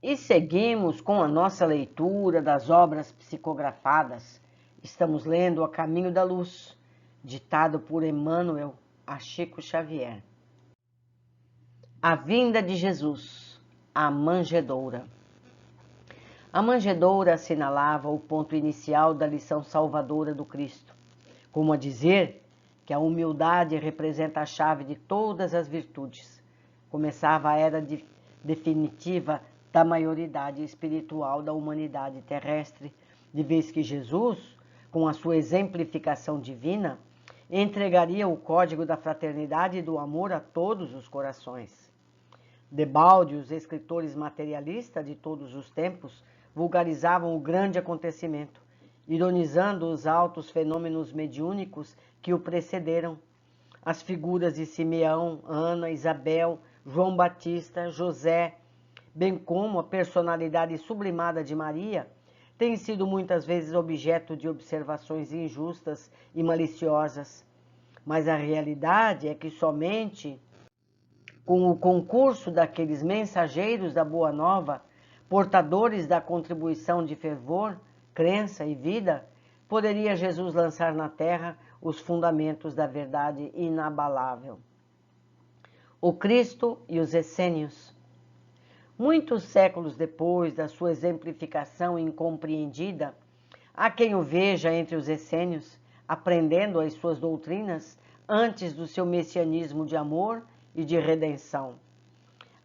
E seguimos com a nossa leitura das obras psicografadas. Estamos lendo A Caminho da Luz, ditado por Emmanuel a Chico Xavier. A vinda de Jesus, a manjedoura. A manjedoura assinalava o ponto inicial da lição salvadora do Cristo, como a dizer que a humildade representa a chave de todas as virtudes. Começava a era definitiva da maioridade espiritual da humanidade terrestre, de vez que Jesus, com a sua exemplificação divina, entregaria o código da fraternidade e do amor a todos os corações. Debalde, os escritores materialistas de todos os tempos vulgarizavam o grande acontecimento, ironizando os altos fenômenos mediúnicos que o precederam. As figuras de Simeão, Ana, Isabel, João Batista, José, bem como a personalidade sublimada de Maria, têm sido muitas vezes objeto de observações injustas e maliciosas. Mas a realidade é que somente com o concurso daqueles mensageiros da Boa Nova, portadores da contribuição de fervor, crença e vida, poderia Jesus lançar na terra os fundamentos da verdade inabalável. O Cristo e os essênios. Muitos séculos depois da sua exemplificação incompreendida, há quem o veja entre os essênios, aprendendo as suas doutrinas antes do seu messianismo de amor e de redenção.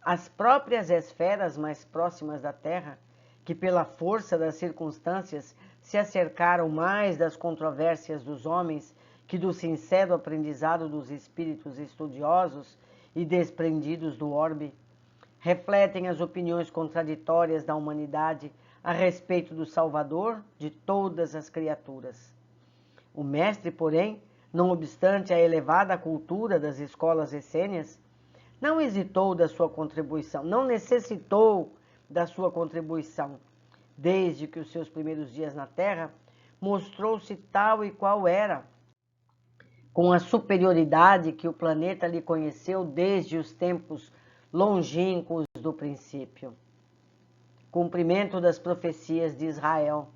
As próprias esferas mais próximas da Terra, que pela força das circunstâncias se acercaram mais das controvérsias dos homens que do sincero aprendizado dos espíritos estudiosos e desprendidos do orbe, refletem as opiniões contraditórias da humanidade a respeito do Salvador de todas as criaturas. O mestre, porém, não obstante a elevada cultura das escolas essênias, não hesitou da sua contribuição, não necessitou da sua contribuição. Desde que os seus primeiros dias na Terra, mostrou-se tal e qual era, com a superioridade que o planeta lhe conheceu desde os tempos longínquos do princípio. Cumprimento das profecias de Israel.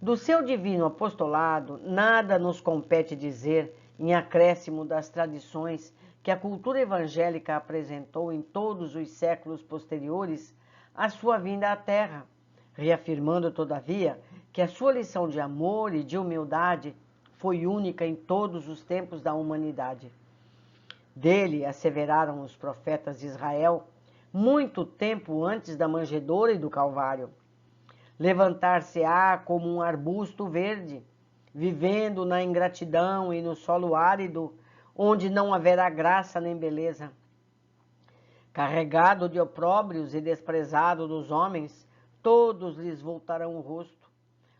Do seu divino apostolado, nada nos compete dizer em acréscimo das tradições que a cultura evangélica apresentou em todos os séculos posteriores à sua vinda à Terra, reafirmando, todavia, que a sua lição de amor e de humildade foi única em todos os tempos da humanidade. Dele, asseveraram os profetas de Israel, muito tempo antes da manjedoura e do Calvário. Levantar-se-á como um arbusto verde, vivendo na ingratidão e no solo árido, onde não haverá graça nem beleza. Carregado de opróbrios e desprezado dos homens, todos lhes voltarão o rosto.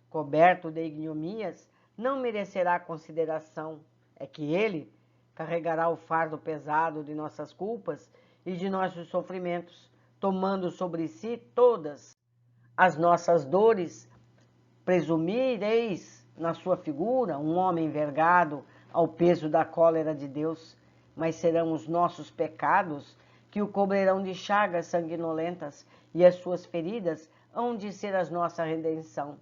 Coberto de ignomías, não merecerá consideração. É que ele carregará o fardo pesado de nossas culpas e de nossos sofrimentos, tomando sobre si todas as nossas dores. Presumireis na sua figura um homem envergado ao peso da cólera de Deus, mas serão os nossos pecados que o cobrirão de chagas sanguinolentas, e as suas feridas hão de ser a nossa redenção.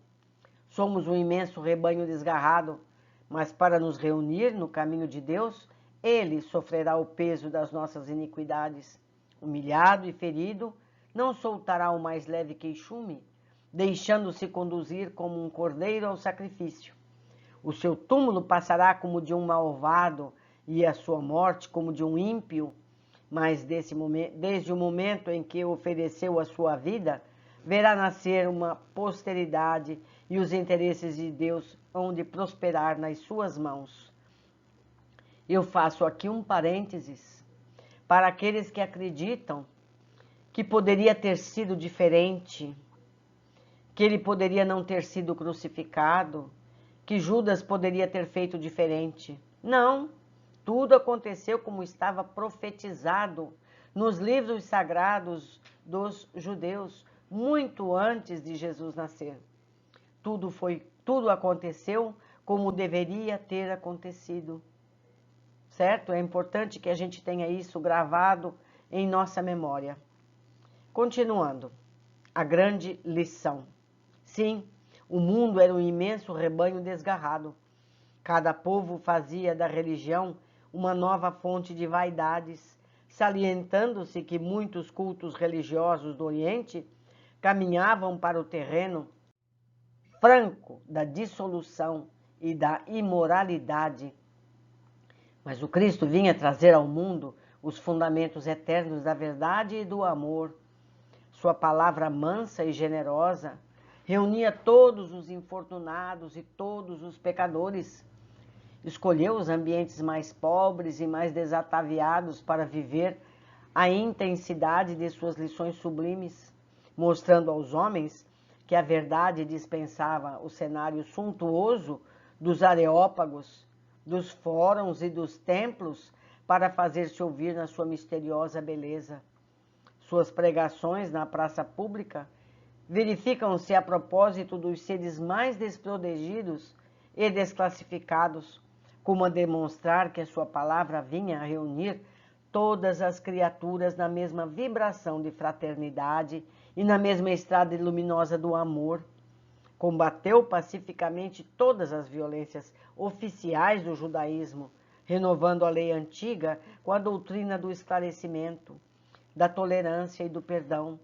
Somos um imenso rebanho desgarrado, mas para nos reunir no caminho de Deus, ele sofrerá o peso das nossas iniquidades. Humilhado e ferido, não soltará o mais leve queixume, deixando-se conduzir como um cordeiro ao sacrifício. O seu túmulo passará como de um malvado e a sua morte como de um ímpio, mas desde o momento em que ofereceu a sua vida, verá nascer uma posteridade e os interesses de Deus hão de prosperar nas suas mãos. Eu faço aqui um parênteses para aqueles que acreditam que poderia ter sido diferente, que ele poderia não ter sido crucificado, que Judas poderia ter feito diferente. Não, tudo aconteceu como estava profetizado nos livros sagrados dos judeus, muito antes de Jesus nascer. Tudo aconteceu como deveria ter acontecido. Certo? É importante que a gente tenha isso gravado em nossa memória. Continuando. a grande lição. Sim, o mundo era um imenso rebanho desgarrado. Cada povo fazia da religião uma nova fonte de vaidades, salientando-se que muitos cultos religiosos do Oriente caminhavam para o terreno franco da dissolução e da imoralidade. Mas o Cristo vinha trazer ao mundo os fundamentos eternos da verdade e do amor. Sua palavra mansa e generosa reunia todos os infortunados e todos os pecadores. Escolheu os ambientes mais pobres e mais desataviados para viver a intensidade de suas lições sublimes, mostrando aos homens que a verdade dispensava o cenário suntuoso dos areópagos, dos fóruns e dos templos para fazer-se ouvir na sua misteriosa beleza. Suas pregações na praça pública verificam-se a propósito dos seres mais desprotegidos e desclassificados, como a demonstrar que a sua palavra vinha a reunir todas as criaturas na mesma vibração de fraternidade e na mesma estrada luminosa do amor. Combateu pacificamente todas as violências oficiais do judaísmo, renovando a lei antiga com a doutrina do esclarecimento, da tolerância e do perdão.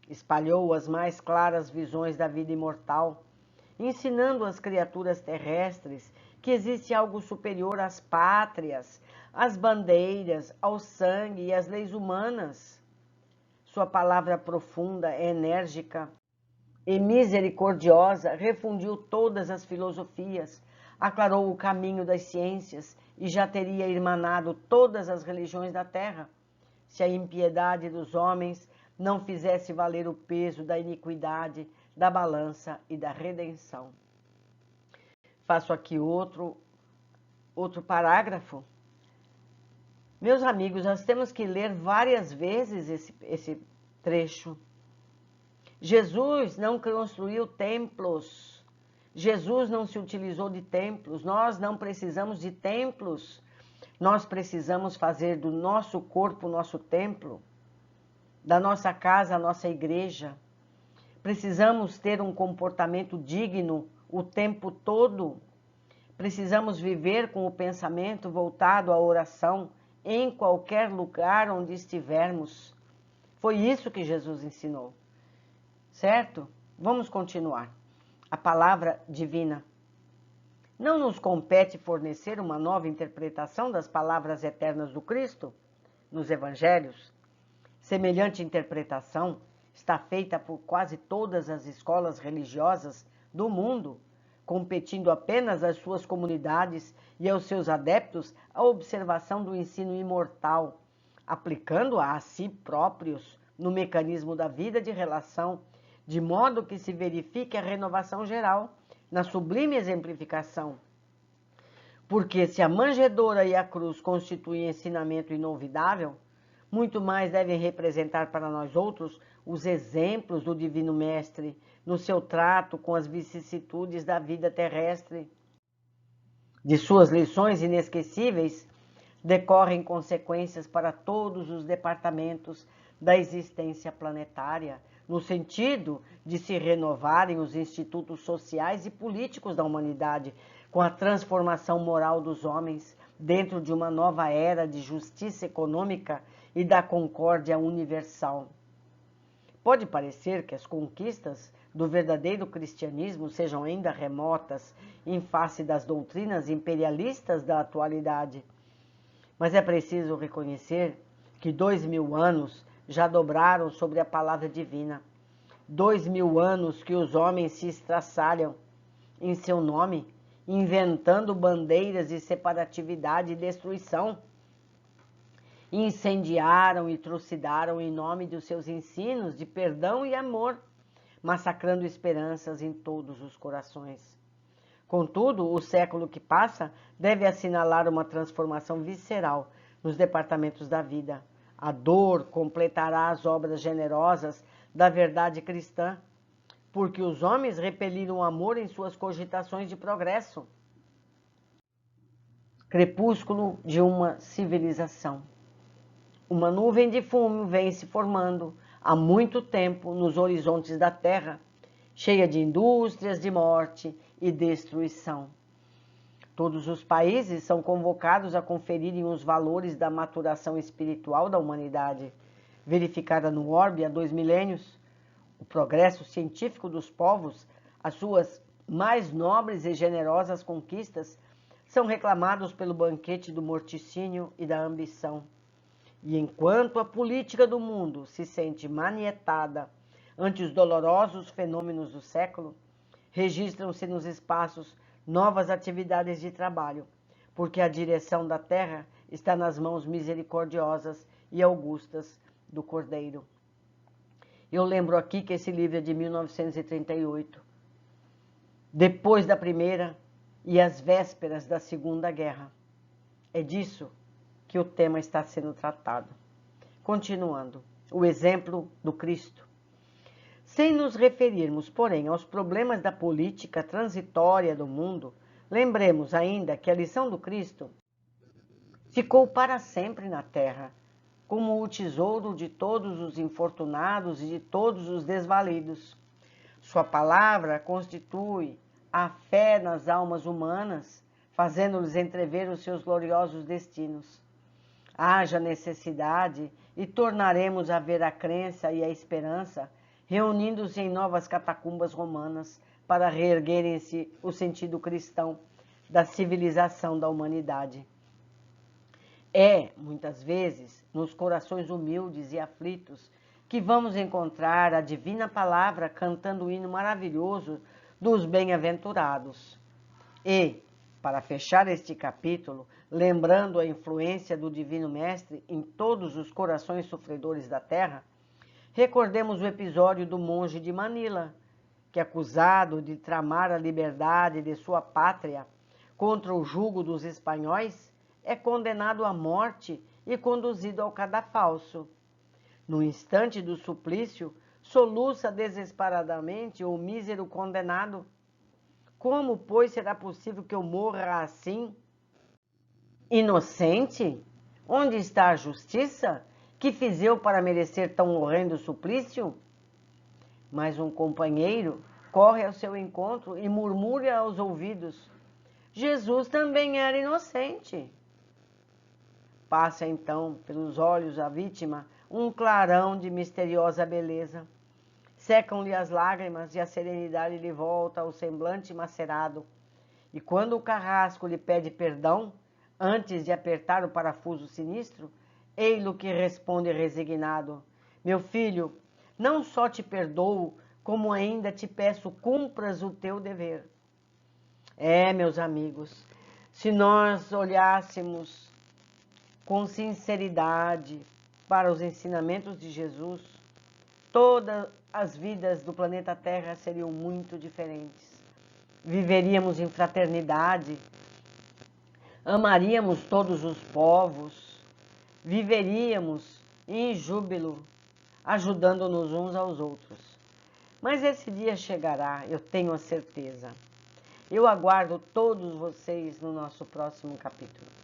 Espalhou as mais claras visões da vida imortal, ensinando às criaturas terrestres que existe algo superior às pátrias, às bandeiras, ao sangue e às leis humanas. Sua palavra profunda, enérgica e misericordiosa refundiu todas as filosofias, aclarou o caminho das ciências e já teria irmanado todas as religiões da terra, se a impiedade dos homens não fizesse valer o peso da iniquidade, da balança e da redenção. Faço aqui outro parágrafo. Meus amigos, nós temos que ler várias vezes esse trecho. Jesus não construiu templos. Jesus não se utilizou de templos. Nós não precisamos de templos. Nós precisamos fazer do nosso corpo o nosso templo, da nossa casa a nossa igreja. Precisamos ter um comportamento digno o tempo todo. Precisamos viver com o pensamento voltado à oração em qualquer lugar onde estivermos. Foi isso que Jesus ensinou. Certo? Vamos continuar. A palavra divina. Não nos compete fornecer uma nova interpretação das palavras eternas do Cristo nos evangelhos? Semelhante interpretação está feita por quase todas as escolas religiosas do mundo, competindo apenas às suas comunidades e aos seus adeptos a observação do ensino imortal, aplicando-a a si próprios no mecanismo da vida de relação, de modo que se verifique a renovação geral, na sublime exemplificação. Porque se a manjedoura e a cruz constituem ensinamento inovidável, muito mais devem representar para nós outros os exemplos do Divino Mestre no seu trato com as vicissitudes da vida terrestre. De suas lições inesquecíveis decorrem consequências para todos os departamentos da existência planetária, no sentido de se renovarem os institutos sociais e políticos da humanidade, com a transformação moral dos homens dentro de uma nova era de justiça econômica e da concórdia universal. Pode parecer que as conquistas do verdadeiro cristianismo sejam ainda remotas em face das doutrinas imperialistas da atualidade, mas é preciso reconhecer que 2000 anos já dobraram sobre a palavra divina. 2000 anos que os homens se estraçalham em seu nome, inventando bandeiras de separatividade e destruição. Incendiaram e trucidaram em nome dos seus ensinos de perdão e amor, massacrando esperanças em todos os corações. Contudo, o século que passa deve assinalar uma transformação visceral nos departamentos da vida. A dor completará as obras generosas da verdade cristã, porque os homens repeliram o amor em suas cogitações de progresso. Crepúsculo de uma civilização. Uma nuvem de fumo vem se formando, há muito tempo nos horizontes da terra, cheia de indústrias de morte e destruição. Todos os países são convocados a conferirem os valores da maturação espiritual da humanidade, verificada no orbe há 2 milênios, o progresso científico dos povos, as suas mais nobres e generosas conquistas, são reclamados pelo banquete do morticínio e da ambição. E enquanto a política do mundo se sente manietada ante os dolorosos fenômenos do século, registram-se nos espaços novas atividades de trabalho, porque a direção da terra está nas mãos misericordiosas e augustas do Cordeiro. Eu lembro aqui que esse livro é de 1938, depois da Primeira e às vésperas da Segunda Guerra. É disso que o tema está sendo tratado. Continuando, o exemplo do Cristo. Sem nos referirmos, porém, aos problemas da política transitória do mundo, lembremos ainda que a lição do Cristo ficou para sempre na terra, como o tesouro de todos os infortunados e de todos os desvalidos. Sua palavra constitui a fé nas almas humanas, fazendo-lhes entrever os seus gloriosos destinos. Haja necessidade e tornaremos a ver a crença e a esperança, reunindo-se em novas catacumbas romanas para reerguerem-se o sentido cristão da civilização da humanidade. É, muitas vezes, nos corações humildes e aflitos que vamos encontrar a divina palavra cantando o hino maravilhoso dos bem-aventurados. E, para fechar este capítulo, lembrando a influência do Divino Mestre em todos os corações sofredores da terra, recordemos o episódio do monge de Manila, que, acusado de tramar a liberdade de sua pátria contra o jugo dos espanhóis, é condenado à morte e conduzido ao cadafalso. No instante do suplício, soluça desesperadamente o mísero condenado. Como, pois, será possível que eu morra assim? Inocente? Onde está a justiça? Que fiz eu para merecer tão horrendo suplício? Mas um companheiro corre ao seu encontro e murmura aos ouvidos: Jesus também era inocente. Passa então pelos olhos da vítima um clarão de misteriosa beleza. Secam-lhe as lágrimas e a serenidade lhe volta ao semblante macerado. E quando o carrasco lhe pede perdão, antes de apertar o parafuso sinistro, ei-lo que responde resignado: meu filho, não só te perdoo, como ainda te peço cumpras o teu dever. É, meus amigos, se nós olhássemos com sinceridade para os ensinamentos de Jesus, todas as vidas do planeta Terra seriam muito diferentes. Viveríamos em fraternidade, amaríamos todos os povos, viveríamos em júbilo, ajudando-nos uns aos outros. Mas esse dia chegará, eu tenho a certeza. Eu aguardo todos vocês no nosso próximo capítulo.